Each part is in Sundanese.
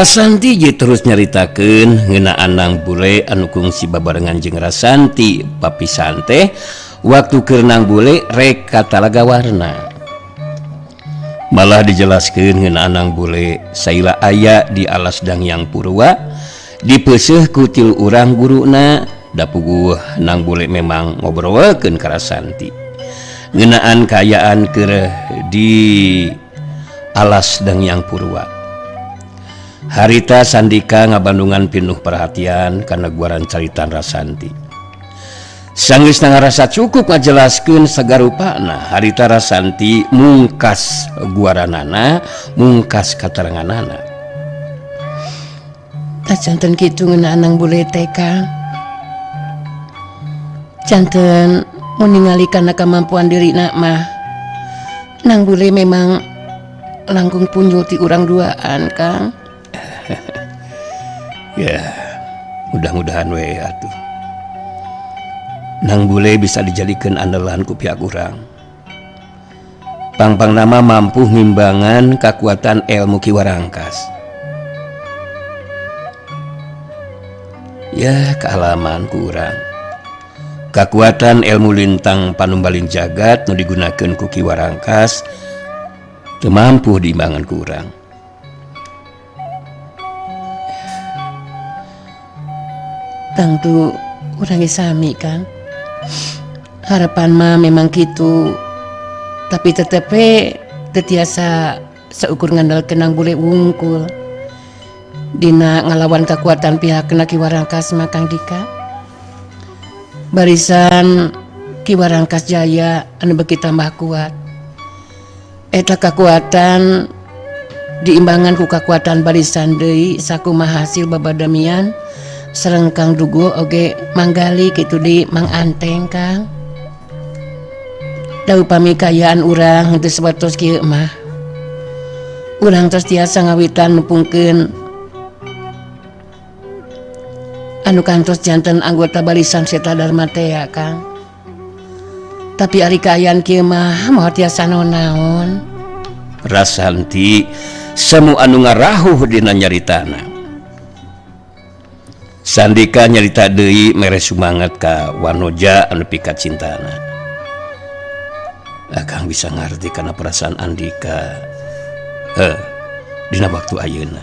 Rasanti terus nyaritakeun ngeunaan Nang Bule anu kungsi babarengan jeung Rasanti papisan teh waktu keur Nang Bule rek ka Talaga Warna. Malah dijelaskeun ngeunaan Nang Bule saila aya di alas Dangyang Purwa dipeuseuh ku tilu urang guruna da puguh Nang Bule memang ngobrolkeun ka Rasanti ngeunaan kaayaan keur di alas Dangyang Purwa. Harita Sandika ngabandungan pinuh perhatian karena guaran caritan Rasanti. Sanggeus ngarasa cukup ngajelaskeun sagarupana, harita Rasanti mungkas guaranana, mungkas kateranganana. Tak janten kitu ngeunaan Nang Bule teh Kang. Janten mun ningali kana kemampuan dirina mah Nang Bule memang langkung punjul ti urang duaan Kang. Ya, mudah-mudahan we atuh. Nang Bule bisa dijadikan andalan ku pihak urang. Pang-pang nama mampu ngimbangan kekuatan ilmu Ki Warangkas. Ya, kealaman ku urang. Kekuatan ilmu lintang panumbalin jagat nu digunakeun ku Ki Warangkas teu mampu diimbangan ku urang. Tangtu urang sami Kang. Harapan mah memang gitu. Tapi tetepe tetiasa seukur ngandalkeun Nang Bule wungkul dina ngalawan kekuatan pihak Ki Warangkas mah Kang Dika. Barisan Ki Warangkas Jaya anu beuki tambah kuat. Eta kekuatan diimbangan ku kekuatan barisan deui sakumaha hasil babadamian sareng Kang Dugo oge manggali kitu di Mang Anteng Kang. Da upami kayaan urang teu sabatos kieu mah. Urang tos tiasa ngawitan nepungkeun anu kantos janten anggota barisan Seta Dharma teh ya Kang. Tapi ari kayaan kieu mah moal tiasa naon-naon. Rasanti semu anu ngarahuh dina nyaritana. Sandika nyarita deui mere sumanget ka Wanoja anu pikat cintana. Akang bisa ngarti kana perasaan Andika dina waktu ayeuna.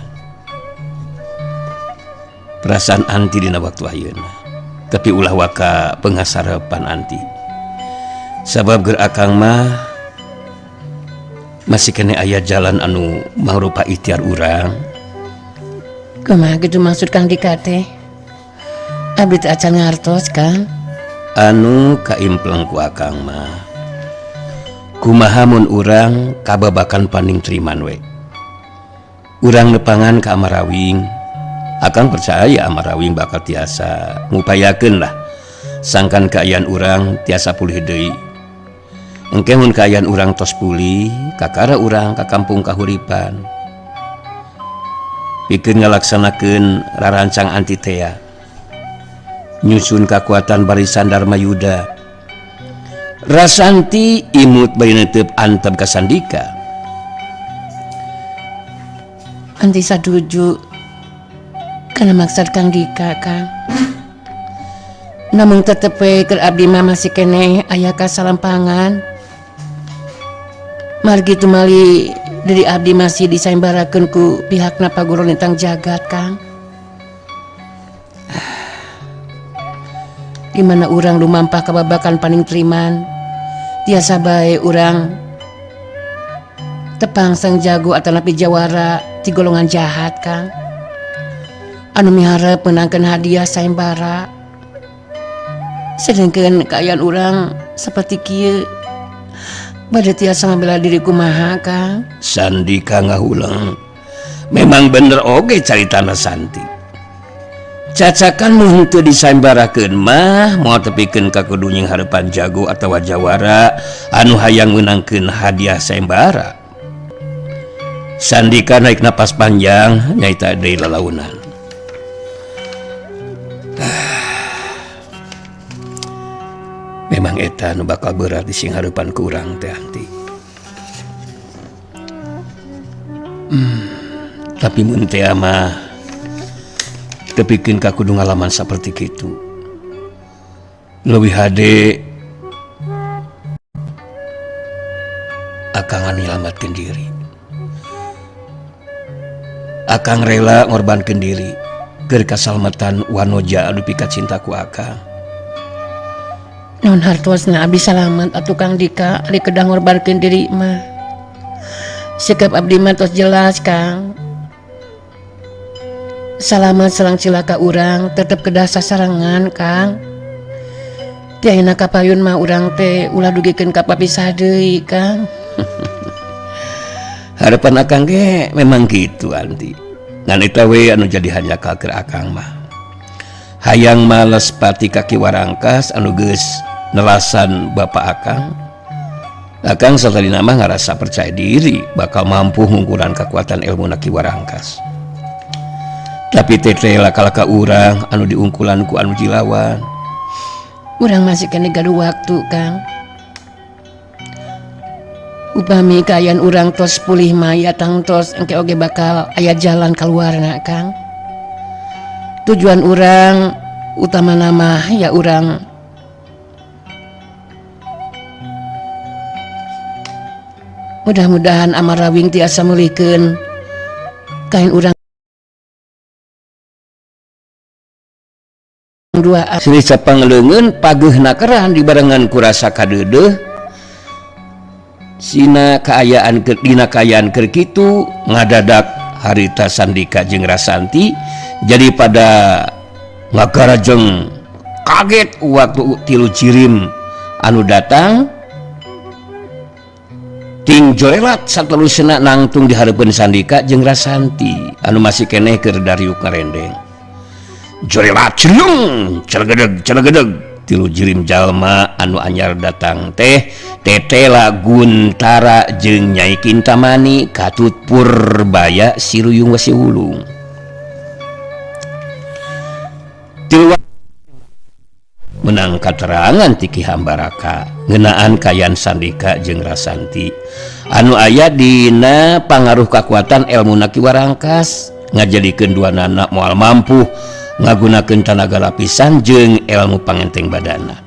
Perasaan Anti dina waktu ayeuna. Tapi ulah waka pengasarepan Anti. Sabab ger akang mah masih kene aya jalan anu mangrupa ikhtiar urang. Kumaha kitu maksud Kang Dika teh? Abdi teh acan ngartos Kang. Anu kaimpleng ku akang mah kumaha mun urang kababakan panding triman we. Urang nepangan ka Amarawing, akang percaya Amarawing bakal tiasa ngupayakeun lah sangkan kaayaan urang tiasa pulih deui. Engke mun kaayaan urang tos pulih, kakara urang ka kampung kahuripan. Pikeun ngalaksanakeun rarancang Anti teh nyusun kekuatan barisan Dharma Yuda. Rasanti imut bari neuteup antep ka Sandika. Anti saduju kana maksud Kang Dika Kang. Namun tetepe keur abdi mah masih keneh aya kasalampangan. Margi tumali dari abdi masih disaimbarakeun ku pihakna Paguru Lintang Jagat Kang. Di mana urang lumampah kababakan paning triman, tiasa bae urang tepang sang jago atau napi jawara ti golongan jahat Kang. Anu miharep menangkeun hadiah sayembara. Sedengkeun kaayaan urang seperti kieu bade tiasa ngabela diri kumaha Kang. Sandika ngahulang. Memang bener oge caritana Santi. Cacakan mun teu disaimbarakeun mah moal tepikeun ka kudu nying harepan jago atawa jawara anu hayang meunangkeun hadiah sayembara. Sandika naik napas panjang nyaita deui lalaunan. Memang eta nu bakal berat di sing harepan ku urang teh Anti. tapi mun teh mah tepikeun ka kudu ngalaman saperti kitu. Leuwih hade akang nyelamatkeun diri. Akang rela ngorbankeun diri keur kasalamatan wanoja anu pika cintaku akang. Non hartosna abdi salamet atuh Kang Dika ari kedah ngorbankeun diri mah. Sikap abdi mah tos jelas Kang. Salamet sareng cilaka urang tetep kedah sasarangan Kang. Ti ayeuna kapayun mah urang teh ulah dugikeun ka papisah deui Kang. Harapan akang ge memang gitu Andi. Ngan eta we anu jadi hanya keur akang mah. Hayang males pati kaki warangkas anu geus nelasan bapak akang. Akang satalina mah ngarasa percaya diri bakal mampu ngungkulan kekuatan ilmu Ki Warangkas. Tapi tete laka-laka urang anu diungkulan ku anu jilawan. Urang masih kene gaduh waktu Kang. Upami kaayaan urang tos pulih mah ya tang tos engke oge bakal aya jalan kaluarna Kang. Tujuan urang utama nama ya urang mudah-mudahan Amarawing tiasa meulikeun kain urang dua Sri sapangleungeun pageuna keran dibarengan ku rasa kadeudeuh sina kaayaan dina kaayaan keur kitu ngadadak harita Sandika jeung Rasanti jadi pada ngagarajeng kaget waktu tilu jirim anu datang ting jorelat satelusna nangtung di hareupeun Sandika jeung Rasanti anu masih keneh keur dariuk ngarendeng. Jorelat celung celegedeg tilu jirim jalma anu anyar datang teh Tetela Guntara jeung Nyai Kintamani Katut Purbaya Siruyung Wasiwulung. Tilu menang katerangan ti Ki Hambaraka ngeunaan kayan Sandika jeung Rasanti anu aya dina pangaruh kakuatan ilmu Ki Warangkas ngajadikeun duanana moal mampu ngagunakeun tanaga lapisan jeung ilmu pangenteng badana.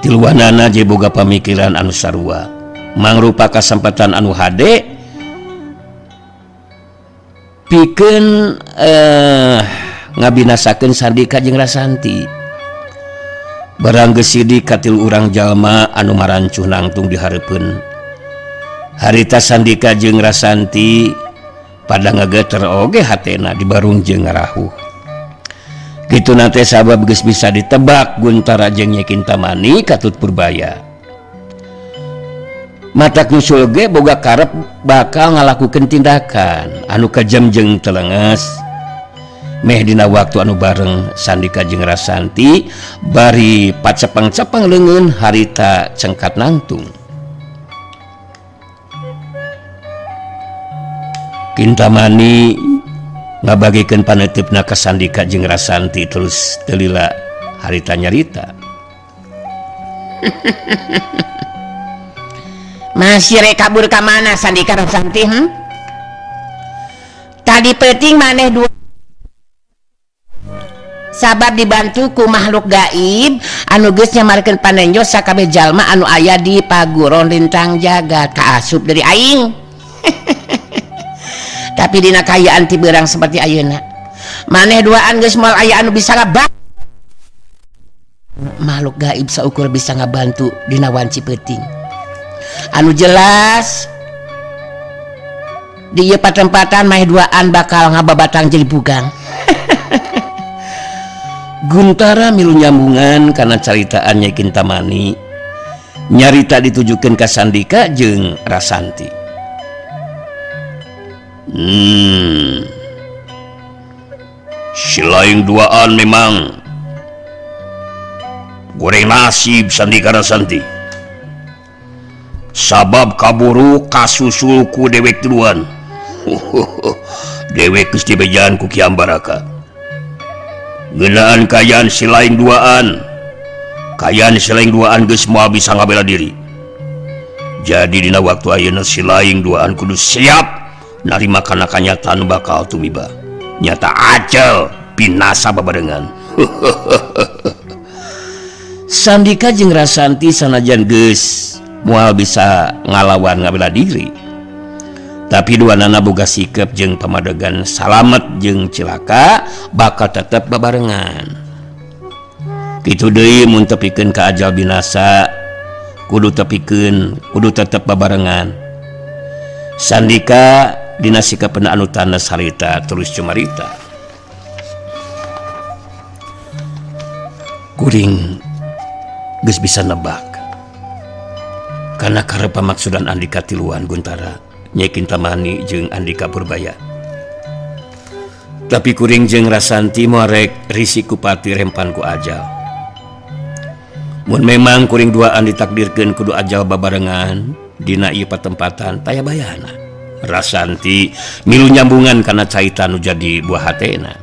Tiluanana je boga pamikiran anu sarua mangrupa kasempatan anu hade pikeun ngabinasakeun Sandika jeung Rasanti. Barang geus sidi katilu urang jalma anu marancuh nangtung di hareupeun harita Sandika jeung Rasanti pada ngageter oge hatena dibarung jeung ngarahuh. Kitu nate sabab geus bisa ditebak Guntara jeung Nyai Kintamani Katut Purbaya. Matak nyusul ge boga karep bakal ngalakukeun tindakan anu kejam jeung telenges. Meh dina waktu anu bareng Sandika jeung Rasanti bari pacepeng-cepeng leungeun harita cengkat nangtung. Kintamani ngabagikeun paneutupna ka Sandika jeung Rasanti terus telila harita nyarita. Masih rek kabur ka mana Sandika Rasanti? Tadi penting maneh dua sabab dibantu ku makhluk gaib anu geus nyamarkeun panenjos sakabeh jalma anu aya di paguron lintang jagat kaasup dari aing. Tapi dina kaayaan ti beurang seperti ayeuna maneh duaan geus moal aya anu bisa ngabak makhluk gaib saukur bisa ngabantu dina wanci peuting anu jelas di ieu patempatan mah duaan bakal ngababatang jadi bugang. Guntara milu nyambungan karena caritaan Nyai Kintamani nyarita ditujukeun ka Sandika jeung Rasanti. Silaing duaan memang goreng nasib Sandika Rasanti sabab kaburu kasusul ku dewek duluan. Dewek geus dibejaan ku Ki Hambaraka ngeunaan kayan silaing duaan geus moal bisa ngabela diri. Jadi dina waktu ayeuna silaing duaan kudu siap narima kana kanyataan bakal tumiba nyata acel binasa babarengan. Sandika jeung Rasanti sanajan geus moal bisa ngalawan ngabela diri, tapi duanana boga sikap jeung pamadegan salamet jeung cilaka bakal tetep babarengan. Kitu deui mun tepikeun ka ajal binasa kudu tetep babarengan. Sandika dina sikapna anu tandas harita terus cumarita. Kuring geus bisa nebak karena karep pamaksudan Andika tiluan Guntara Nyai Kintamani jeung Andika Purbaya. Tapi kuring jeung Rasanti moarek risiko pati rempan ku ajal. Mun memang kuring duaan ditakdirkeun kudu ajal babarengan dina ieu patempatan payabayana. Rasanti milu nyambungan kana caitan nu jadi buah hatena.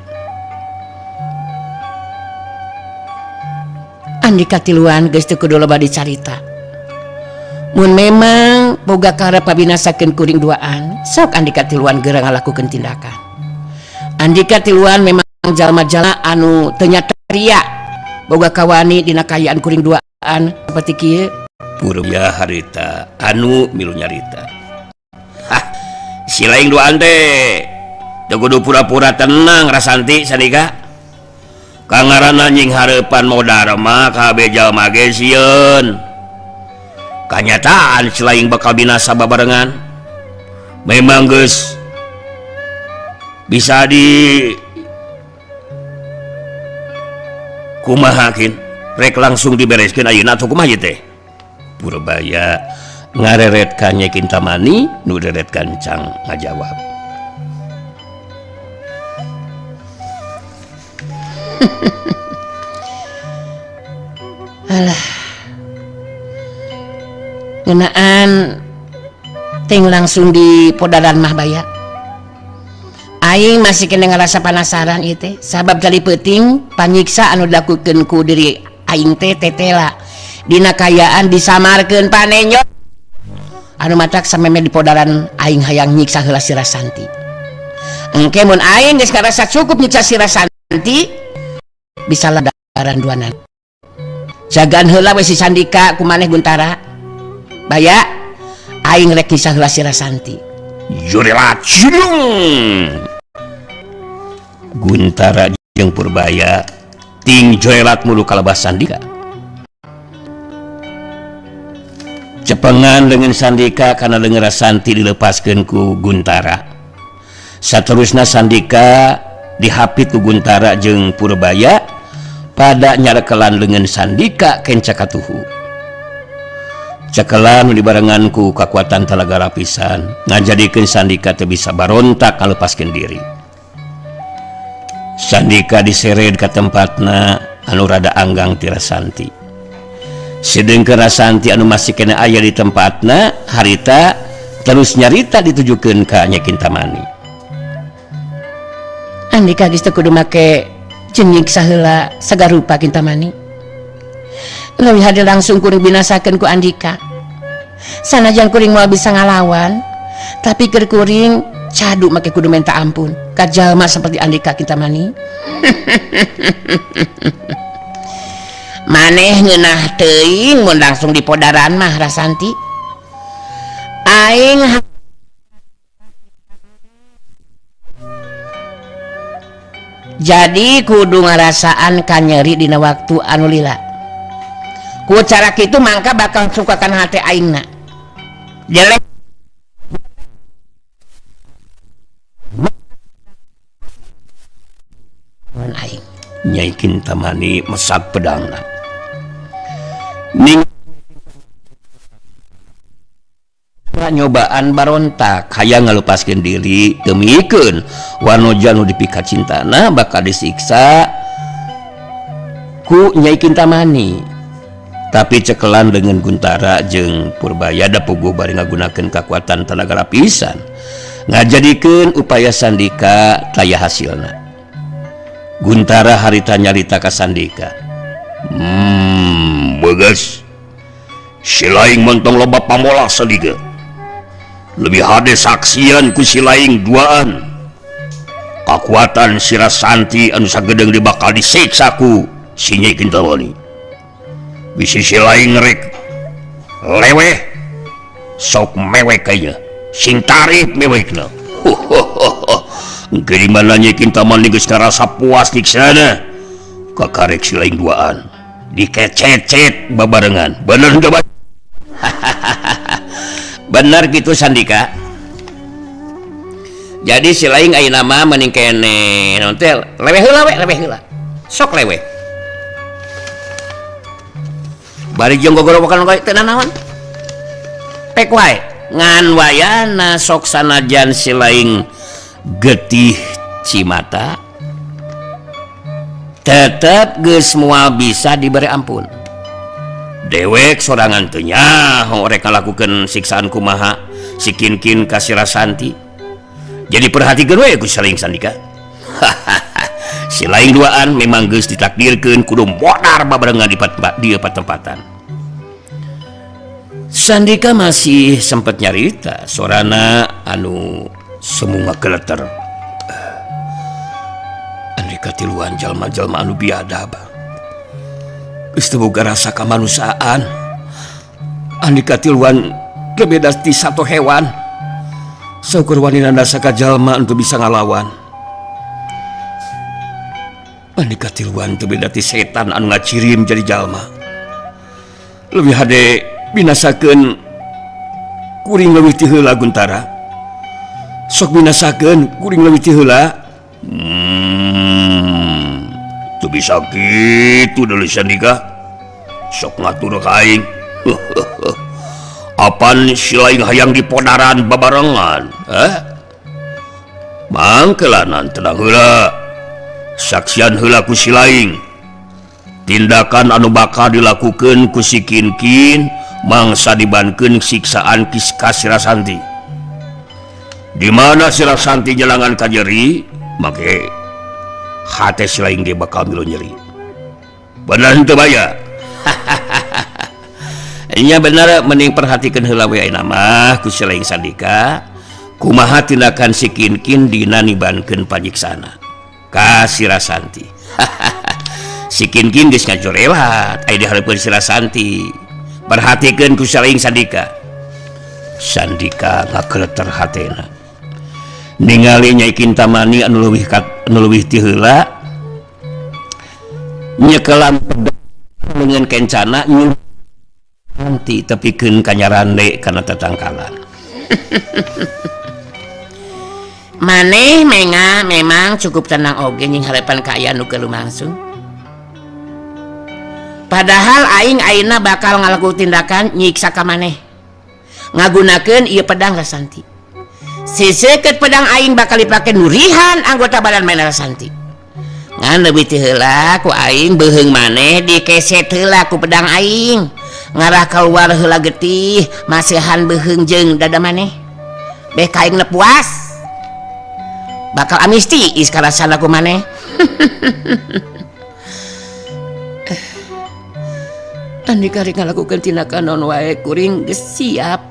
Andika tiluan geus teu kudu loba dicarita. Mun memang boga karep pabinasakeun kuring duaan, sok Andika tiluan geura ngalakukeun tindakan. Andika tiluan memang jalma-jalma anu teu nyata ria, boga kawani dina kayaan kuring duaan saperti kieu. Purbaya harita anu milu nyarita. Si laing duaan teh teu kudu pura-pura tenang Rasanti Sandika. Kangarana nying hareupan modar mah kabeh jalma ge sieun. Kanyataan selain bakal binasa babarengan. Memang geus bisa di kumahakeun rek langsung dibereskeun ayeuna atuh kumaha teh. Purbaya ngareret ka Nyai Kintamani nu deret kancang ngajawab. Alah, ngeunaan ting langsung di podaran mah baya. Aing masih kena ngerasa penasaran ieu teh, sabab jadi penting panyiksa anu dilakukeun ku diri aing teh tetela dina kayaan disamarkeun panenyo anu matak sameme di podaran aing hayang nyiksa heula si Rasanti. Engke mun aing geus ngarasa cukup nyiksa si Rasanti bisa ladaran duanan. Jagaan heula we si Sandika kumaneh Guntara. Baya aing rek nyiksa heula si Rasanti. Jurelat cilung. Guntara jeung Purbaya ting joelat mulu kalebah Sandika. Cepengan dengan Sandika karena denger Rasanti dilepaskeun ku Guntara. Saterusna Sandika dihapit ku Guntara jeung Purbaya pada nyarekelan dengan Sandika kenca katuhu. Cekelan dibarengan ku kakuatan talaga lapisan ngajadikeun Sandika teu bisa barontak ngalepaskeun diri. Sandika disered ka tempatna anu rada anggang ti Rasanti. Sedengkeun Rasanti anu masih kena aya di tempatna harita terus nyarita ditujukeun ka Nyai Kintamani. Andika geus teu kudu make cenyik saheula sagarupa Kintamani. Leuwih hade langsung kuring binasakeun ku Andika. Sanajan kuring moal bisa ngalawan, tapi keur kuring cadu make kudu minta ampun ka jalma seperti Andika Kintamani. Maneh ngeunah teuing mun langsung di podaran mah Rasanti. Aing jadi kudu ngarasaan ka nyeri dina waktu anu lila. Ku cara kitu mangka bakal sukakan hati aingna. Jelek aing. Nyai Kintamani mesat pedangna. Ning nyobaan barontak hayang ngalupaskeun diri temikeun wanoja nu dipika cintana bakal disiksa ku Nyai Kintamani. Tapi cekelan dengan Guntara jeung Purbaya da puguh bari ngagunakeun kakuatan tenaga lapisan ngajadikeun upaya Sandika taya hasilna. Guntara harita nyarita ka Sandika. Bagas si laing mentong loba pamola sadiga. lebih hade saksian ku si laing duaan kekuatan si Rasanti anu sagedeng dibakal disiksa ku si Nyai Kintamani. Bisi si laing rek leweh sok mewek kayaknya sing tarif mewekna. Engke di mana Nyai Kintamani geus ngarasa puas di sana kakarek si laing duaan dikecet-cet babarengan. Bener henteu bae? Bener gitu Sandika. Jadi si laing ayeuna mah mending kene naon teh leweh heula we, leweh heula. Sok leweh. Bari jeung gogorowokan teh naon? Pek wae ngan wayana sok sanajan si laing getih cimata tetep geus moal bisa diberi ampun. Dewek sorangan teu nyaho rek ngalakukeun siksaan kumaha si Kinkin ka si Rasanti. Jadi perhatikeun we ku si laing Sandika. Si laing duaan memang geus ditakdirkeun kudu modar babarengan di tempatan. Sandika masih sempet nyarita sorana anu semunga geleter. Andika tiluan jalma-jalma anu biadab geus teu boga rasa kamanusiaan. Andika tiluan kebeda ti satu hewan saukur waninana saka jalma untuk bisa ngalawan. Andika tiluan teu beda ti setan anu ngacirim jadi jalma. Lebih hade binasakeun kuring leuwih ti heula Guntara. Sok binasakeun kuring leuwih ti heula. Teu bisa kitu deui Sandika. Sok ngatur ka aing. Apan si laing hayang dipodaran babarengan, mangkelanan tenang heula. Saksian heula ku si laing. Tindakan anu bakal dilakukeun ku si Kinkin mangsa dibankeun siksaan ka si Rasanti. Di mana si Rasanti nyelangan ka nyeri, make hate si laing ge bakal milu nyeri. Bener henteu baya? Nya bener mending perhatikeun heula we ayeuna mah ku si laing Sandika kumaha tindakan si Kinkin dina nibankeun panyiksana ka si Rasanti. Si Kinkin geus ngajorelat aya di hareupeun si Rasanti. Perhatikeun ku si laing Sandika. Sandika ngageleter hatena ningali Nyai Kintamani anu leuwih ti heula nyekelam dengan kencana nanti tepikeun kanyarande kana tatangkalan. Maneh menga memang cukup tenang oge nying harapan ka aya nu keur lumangsung. Padahal aing ayeuna bakal ngalakukeun tindakan nyiksa ka maneh. Ngagunakeun ieu pedang Rasanti. Siseukeut pedang aing bakal dipake nurihan anggota badan maneh Rasanti. Ngan leuwih ti heula ku aing beuheung maneh dikeset heula ku pedang aing. Ngarah keluar heula getih masihan beuheung jeung dada maneh. Beh ka aing puas. Bakal amisti iskarasana ku maneh. Andika rek ngalakukeun tindakan naon wae kuring geus siap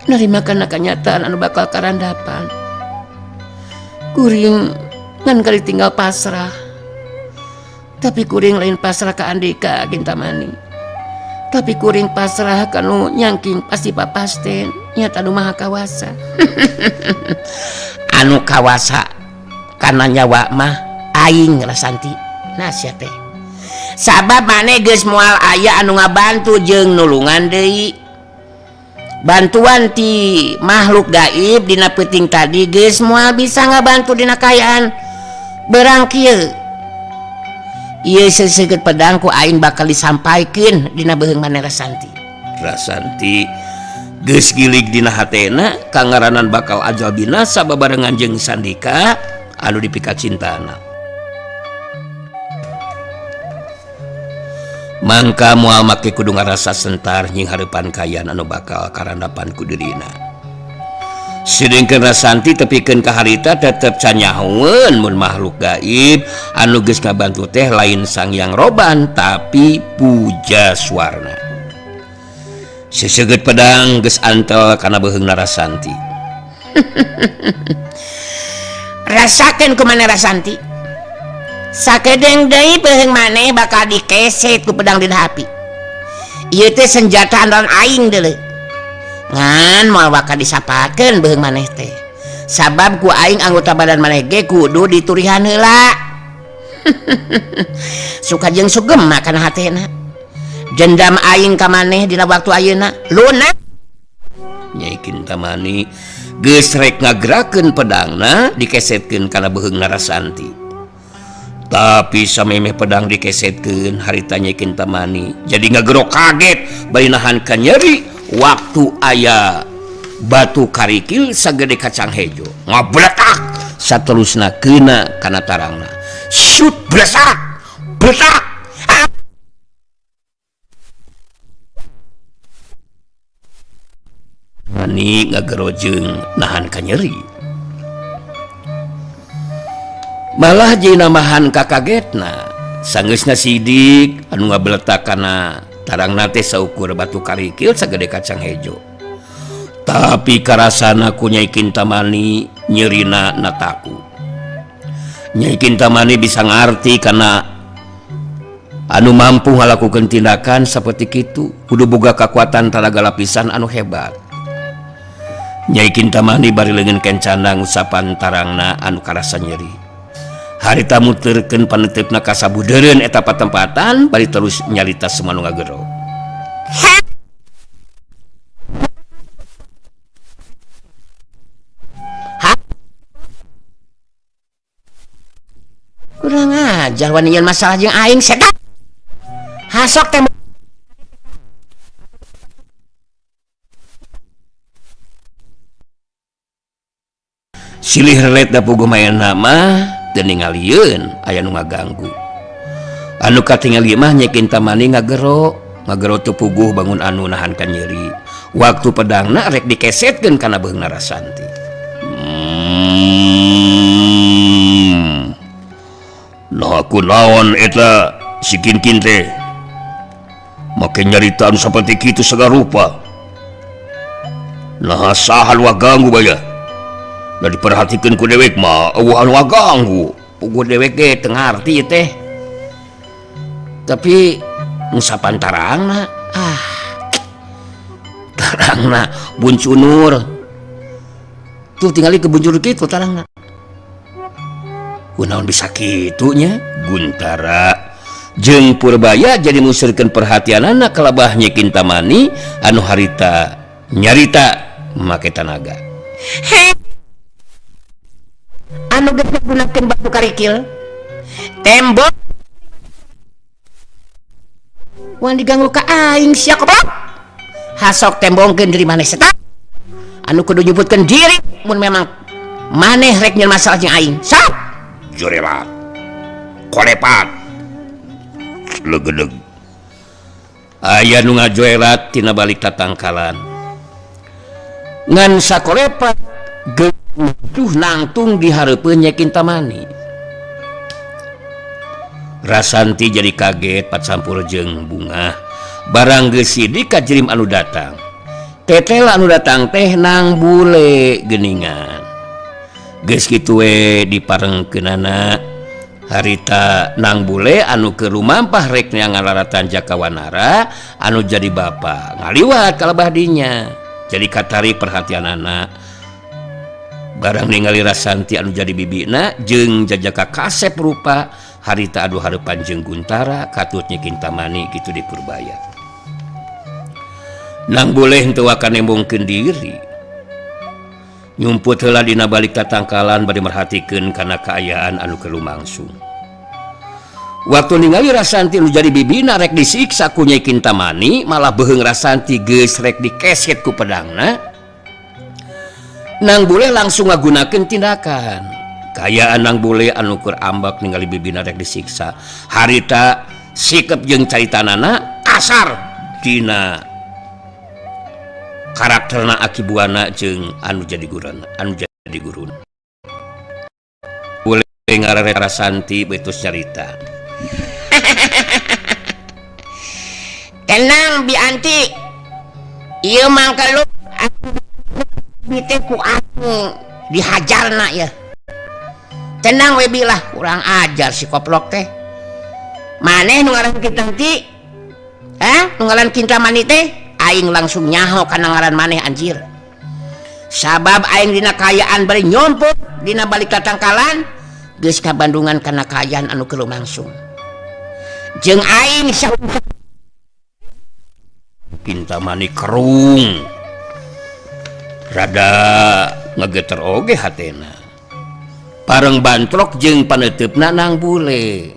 narimakeun kenyataan anu bakal karandapan. Kuring ngan kali tinggal pasrah. Tapi kuring lain pasrah ka Andika Kintamani. Tapi kuring pasrah kanu nyangking pasti papasten nyata anu maha kawasa. Anu kawasa kana nyawa mah aing Rasanti. Nah sia teh sabab maneh geus moal aya anu ngabantu jeung nulungan deui. Bantuan ti makhluk gaib dina peuting tadi geus moal bisa ngabantu dina kaayaan berang kieu. Ieu seseukeut pedang ku aing bakal disampaikeun dina beuheung maneh Rasanti. Rasanti geus gilig dina hatena kangaranan bakal ajal binasa babarengan jeung Sandika anu dipikat cintana. Mangka moal make kudu ngarasa sentar nying hareupan kayan anu bakal karandapan ku dirina. Sedengkeun Rasanti tepikeun ka harita tetep can nyahoeun mun makhluk gaib anu geus ngabantu teh lain Sang Hyang Roban tapi Puja Swarna. seseget pedang geus antel kana beheungna Rasanti. Rasakeun kumaha Rasanti. Sakedeng deui beheung maneh bakal dikeset ku pedang dina api. Ieu teh senjata andalan aing deuleu. Ngan moal bakal disapakeun beheung maneh teh. Sabab ku aing anggota badan maneh ge kudu diturihan heula. Suka jeung sugem kana hatena. Dendam aing ka maneh dina waktu ayeuna lunak. Nyai Kintamani geus rek ngagerakeun pedangna dikesetkeun kana beheungna Rasanti. Tapi samemeh pedang dikesetkeun harita Nyai Kintamani jadi ngagero kaget bari nahan ka nyeri waktu aya batu karikil sagede kacang hejo ngabletak saterusna keuna kana tarangna. Shoot blesak blesak. Mani ngagero jeung nahan ka nyeri. Malah jeung namahan kakagetna sanggeusna sidik anu ngabletak kana tarangna teh saukur batu karikil sagede kacang hejo. Tapi karasana ku Nyai Kintamani nyerina nataku. Nyai Kintamani bisa ngarti karena anu mampu ngalakukeun tindakan saperti kitu kudu boga kakuatan tanaga lapisan anu hebat. Nyai Kintamani bari leungeun kencana ngusapan tarangna anu karasa nyeri. Harita muterkeun paneutupna ka sabudeureun eta patempatan bari terus nyarita semua nu ngagero. Kurang ajar wanian masalah jeung aing sedak. Hasok teh silih relet da puguh mayana mah teu ningalieun aya nu ngaganggu. Anu katingali mah Nyai Kintamani ngagero teu puguh bangun anu nahan ka nyeri. Waktu pedangna rek dikesetkeun kana beheungna Rasanti. Nah kunaon eta si Kinkin teh make nyarita anu saperti kitu segala rupa. Nah saha anu ngaganggu baya. Da diperhatikeun ku dewek mah eueuh anu ngaganggu. Puguh dewek ge teu ngarti teh. Tapi ngusapan tarangna tarangna buncunur. Tuh tingali ke buncunur kitu tarangna. Kunaon bisa kitu nya? Guntara jeung Purbaya jadi musirkeun perhatianana ka labah Nyai Kintamani anu harita nyarita make tanaga. Anu geus gunakeun batu karikil tembok wan diganggu ka aing sia goblok. Hasok tembongkeun diri maneh setak. Anu kudu nyebutkeun diri mun memang maneh rek nyeun masalah jeung aing. Sok jorelat kolepat legedeg aya nu ngajoelat tina balik tatangkalan ngan sakolepat geduh nangtung di hareupeun Nyai Kintamani. Rasanti jadi kaget pat sampur jeung bunga barang geus sidik ka jirim anu datang. Tetel anu datang teh Nang Bule geuningan. Geus kitu we diparengkeunana harita Nang Bule anu keur rumampah rek ngalaratan Jakawanara anu jadi bapa ngaliwat ka lebah dinya. Jadi katari perhatianana barang ningali Rasanti anu jadi bibina jeung jajaka kasep rupa harita adu hareupan jeung Guntara katut Nyai Kintamani kitu di Purbaya. Nang Bule henteu akan nembongkeun diri. Nyumput heula dina balik tatangkalan bari merhatikeun kana kaayaan anu keur lumangsung. Waktu ningali Rasanti anu jadi bibina rek disiksa ku Nyai Kintamani malah beheung Rasanti geus rek dikeset ku pedangna. Nang Bule langsung ngagunakeun tindakan. Kaayaan Nang Bule anu keur ambak ningali bibina rek disiksa. Harita sikep jeung caritanana kasar dina karakterna akibuana jeung anu jadi guruna boleh ngarere Rasanti betus cerita. Tenang Bi Anti, Iya mangka lu ku aku dihajarna ya. Tenang we bilah kurang ajar si koplok teh. Maneh nu ngaran kita ti? Nu ngaran Kintamani teh aing langsung nyaho kana ngaran maneh anjir. Sabab aing dina kayaan bari nyompot dina balik tatangkalan geus ka Bandungan kana kayaan anu keur lumangsung. Jeung aing Kintamani kerung rada ngegeter oge hatena pareng bantrok jeung paneutupna Nang Bule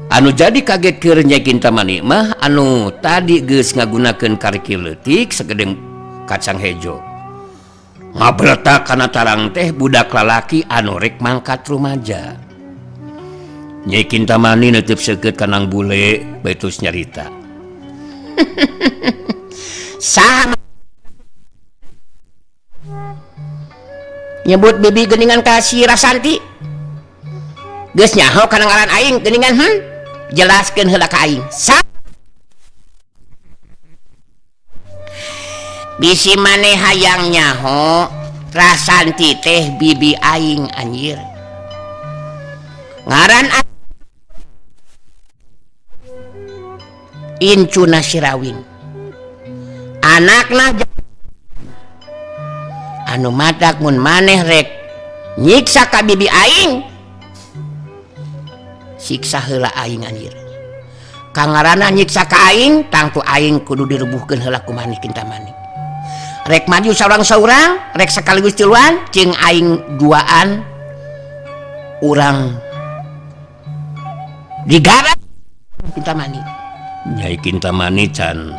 anu jadi kaget keur Nyai Kintamani mah anu tadi geus ngagunakeun kariki leutik sagede kacang hejo ngabretak kana tarang teh budak lalaki anu rek mangkat rumaja. Nyai Kintamani neuteub seukeut ka Nang Bule betus nyarita. Sama nyebut bibi geuningan ka si Rasanti geus nyaho kana ngaran aing geuningan jelaskeun heula ka aing. Bisi maneh hayang nyaho Rasanti teh bibi aing anjir. Ngaran Incuna Sirawing anakna anu madak mun maneh rek nyiksa ka bibi aing siksa heula aing anjir. Kangarana nyiksa ka aing tangtu aing kudu direbuhkeun heula ku maneh Kintamani. Rek maju saurang-saurang rek sakaligus tiluan jeung aing duaan urang digarap Kintamani. Nyai Kintamani can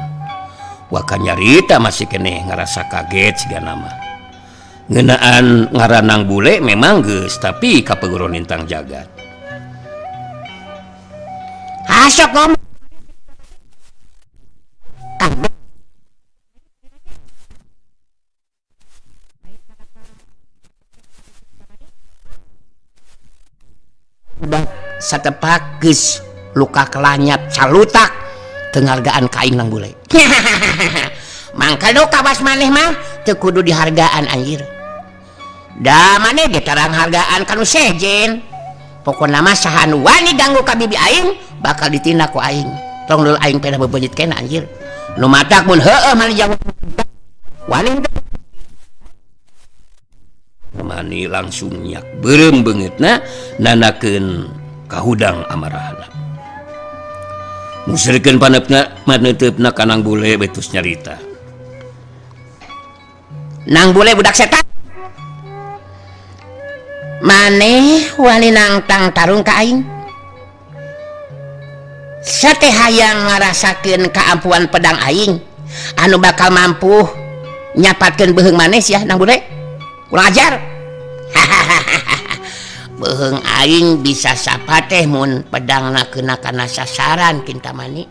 waka nyarita masih keneh ngerasa kaget siga nama ngeunaan ngaran Nang Bule memang geus tapi kapeguron Lintang Jagat. Hasok ngomong udah satepak geus luka kelanyap calutak penghargaan kain Nang Bule. Mangka do kawas maneh mah teu kudu dihargaan anjir. Da maneh ge tarang hargaan kanu sejen. Pokona mah saha nu wani ganggu ka bibi aing bakal ditindak ku aing. Tong leuh aing pena bebeujit kena anjir. Nu matak mun heueuh mani jawab wani mani langsung nyak beureum beungeutna nanakeun kahudang amarahna. Musyrikeun paneutupna ka Nang Bule betus nyarita. Nang Bule budak setan. Maneh wani nangtang tarung ka aing. Sateh hayang ngarasakeun kaampuan pedang aing anu bakal mampu nyapatkeun beuheung maneh sia Nang Bule. Kurang ajar. Beuheung aing bisa sapa teh mun pedangna keuna kana sasaran Kintamani.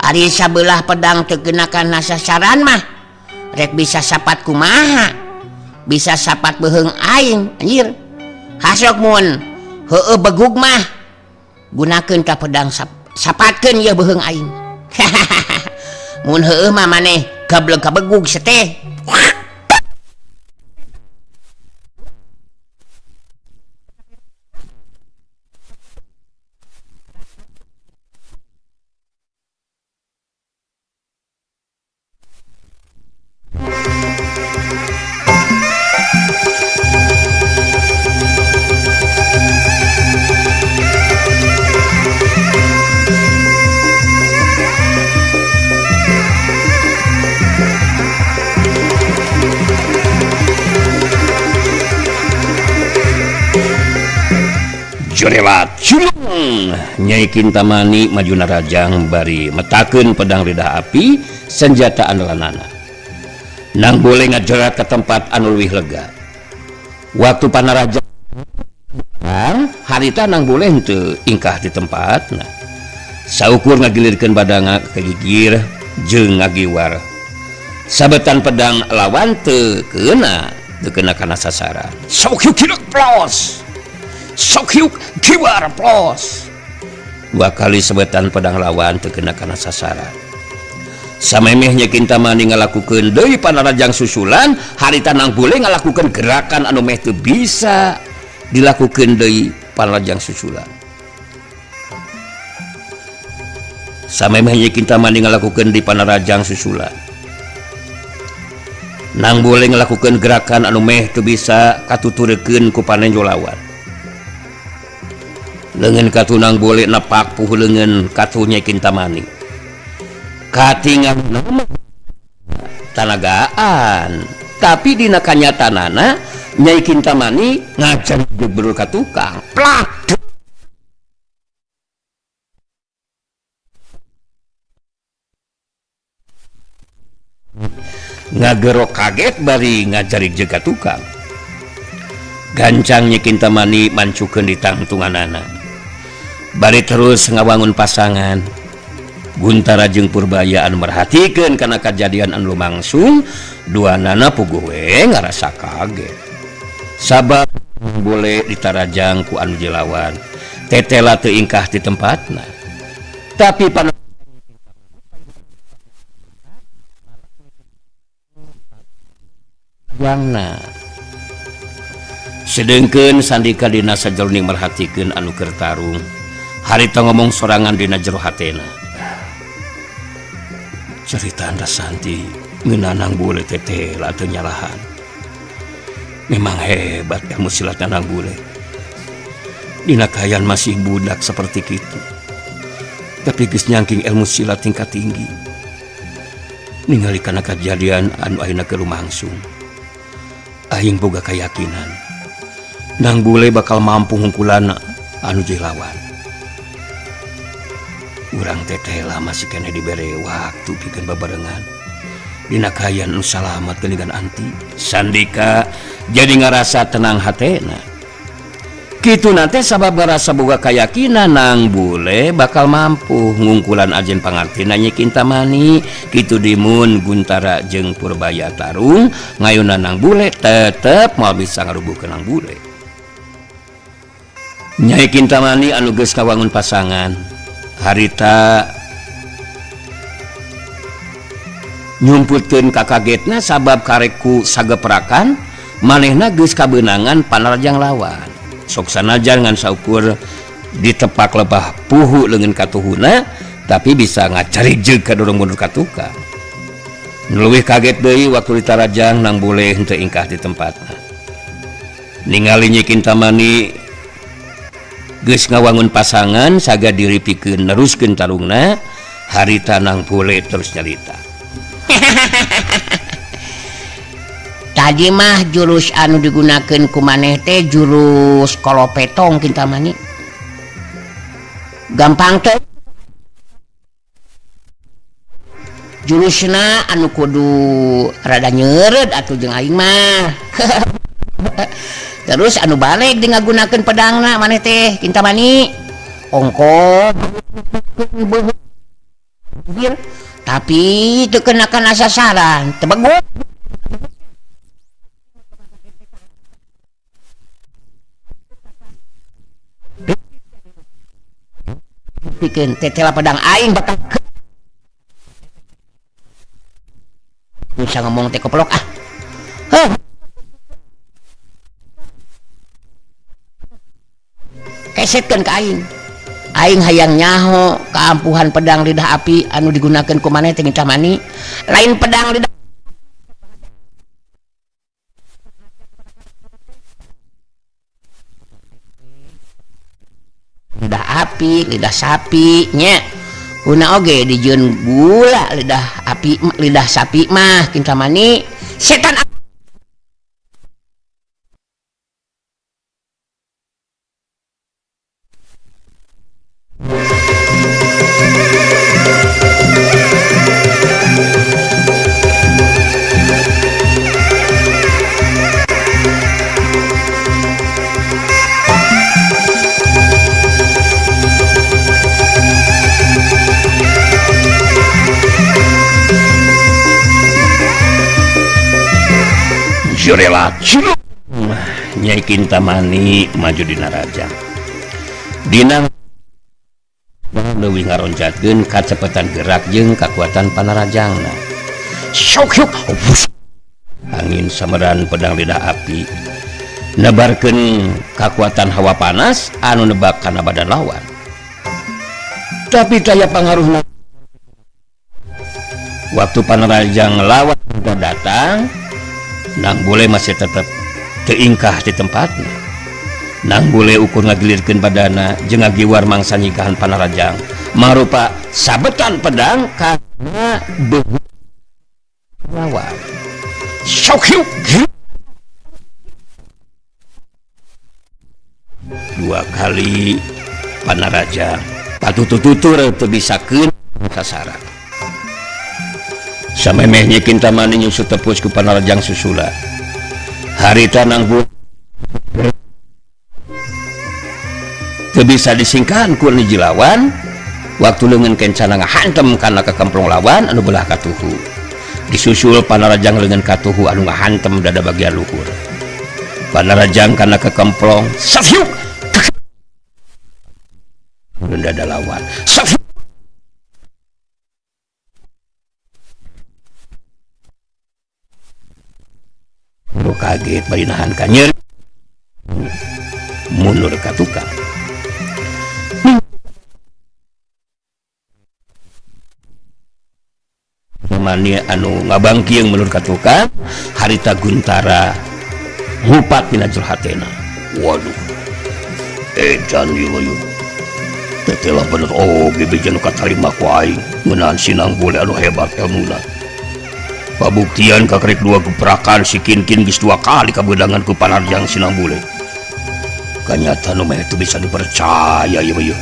Ari sabelah pedang teu keuna kana sasaran mah rek bisa sapat kumaha? Bisa sapat beuheung aing anjir. Hasok mun heueuh begug mah gunakeun ka pedang sapatkeun ieu beuheung aing. Mun heueuh mah maneh gableg ka begug seteh. Jorewat culung Nyai Kintamani majuna rajang bari metakeun pedang lidah api senjata andalanana. Nang Bule ngajerat ke tempat anu leuwih lega. Waktu panaraja harita Nang Bule henteu ingkah di tempatna. Saukur ngagilirkeun badanga kegigir jeung ngagiwar. Sabetan pedang lawan teu keuna kana sasaran. Sok kieu plos. Sok hiuk kiwar plos. Dua kali sebetan pedang lawan terkena kana sasaran. samemehnya Kinta Mani ngalakukeun deui panarajang susulan harita Nang Bule ngalakukeun gerakan anu meh teu bisa dilakukeun deui panarajang susulan. Samemehnya Kinta Mani ngalakukeun di panarajang susulan Nang Bule ngalakukeun gerakan anu meh teu bisa katuturkeun ku panenjo lawan. Leungeun katu Nang Bule nepak puh leungeun katunya Kinta Mani. Katingan tanagaan, tapi dina kanyatanana Nyai Kinta Mani ngajar jebrul ka tukang. Plak. Ngagero kaget bari ngajari jaga tukang. Gancang Nyai Kinta Mani mancukeun di tangtunganana. Bari terus ngawangun pasangan. Guntara jeung Purbaya anu merhatikeun kana kajadian anu lumangsung, duanana puguh we ngarasa kaget. Sabab boleh ditarajang ku anu jelawan, tetela teu ingkah di tempatna. Tapi panajangna sedengkeun sandika dina sajroning merhatikeun anu keur tarung, harita ngomong sorangan dina jero hatena. Cerita Anda Santi ngeunaan Nang Bule tetela teu nyalahan. Memang hebat ilmu silat Nang Bule. Dina kayan masih budak seperti kitu, tapi geus nyangking ilmu silat tingkat tinggi. Ningali kana kejadian anu ayeuna keur lumangsung, aing boga kayakinan Nang Bule bakal mampu ngungkulan anu jelawan. Urang tetela masih kena dibere waktu pikeun babarengan dina kayan nu salamat geuningan anti. Sandika jadi ngarasa tenang hatena. Kitu nate sabab ngarasa boga kayakinan Nang Bule bakal mampu ngungkulan ajen pangartina Nyai Kinta Mani. Kitu dimun Guntara jeung Purbaya tarung, ngayuna Nang Bule tetep moal bisa ngarubuhkeun Nang Bule. Nyai Kinta Mani anu geus kawangun pasangan harita nyumputkeun kakagetna sabab kareku sageprakan manehna geus kabeunangan panarajang lawan. Sok sanajan ngan saukur ditepak lebah puhu leungeun katuhuna, tapi bisa ngacarijeg ka dorong mundur ka tukang. Nu leuwih kaget deui waktu ditarajang Nang Bule henteu ingkah di tempatna. Ningali Nyai Kinta Mani geus ngawangun pasangan saga diri pikeun neruskeun tarungna, harita Nang Bule terus nyarita. Tadi mah jurus anu digunakeun ku maneh teh jurus kolopetong Kinta Mani. Gampang teh. Jurusna anu kudu rada nyeureud atuh jeung aing mah. Terus anu balik di ngagunakeun pedangna maneh teh Kinta Mani. Ongko tapi teu kenakan sasaran, teu begut. Pikeun tetela pedang aing bakal bisa ngomong teh koplok ah. Heuh. Kesetkeun ka aing. Aing hayang nyaho keampuhan pedang lidah api anu digunakeun ku maneh teh Kinta Mani, lain pedang lidah api, lidah sapi nya. Kuna oge dijieun gula lidah api, lidah sapi mah Kinta Mani setan. Jorela Nyai Kinta Mani maju dina rajang. Dina leuwih ngaronjatkeun kacepetan gerak jeung kakuatan panarajangna. Syuk angin sameran pedang lidah api nebarkeun kakuatan hawa panas anu nebak kana badan lawan. Tapi daya pangaruhna waktu panarajang lawan udah datang, Nang Bule masih tetap teingkah di tempatnya. Nang Bule ukur ngagilirkeun badana jeung ngagiwar mangsa nyikahan panarajang marupa sabetan pedang karena behu lawan. Syokyu dua kali panarajang patututur teu bisakeun sasaran. Samemeh nyekin tamani nyusut tepus ku panarajang susula. Harita Nang Bule teu bisa disingkahan ku hiji lawan waktu leungeun kencana ngahantem kana kekemplong lawan anu belah katuhu. Disusul panarajang leungeun katuhu anu ngahantem dada bagian luhur. Panarajang kana kekemplong safiuk dada lawan. Safiuk kaget bari nahan ka nyeri mundur ka tukang. Mani anu ngabangkieng mundur ka tukang harita Guntara ngupat tina jurhatena. Waduh edan ieu tetela bener bibijan katarima ku aing ngeunaan si Nang Bule anu hebat elmuna. Pabuktian kakrek dua gebrakan si Kinkin geus dua kali kabedangan ku panarjang si Nang Bule. Kanyata nu mah itu bisa dipercaya ieu.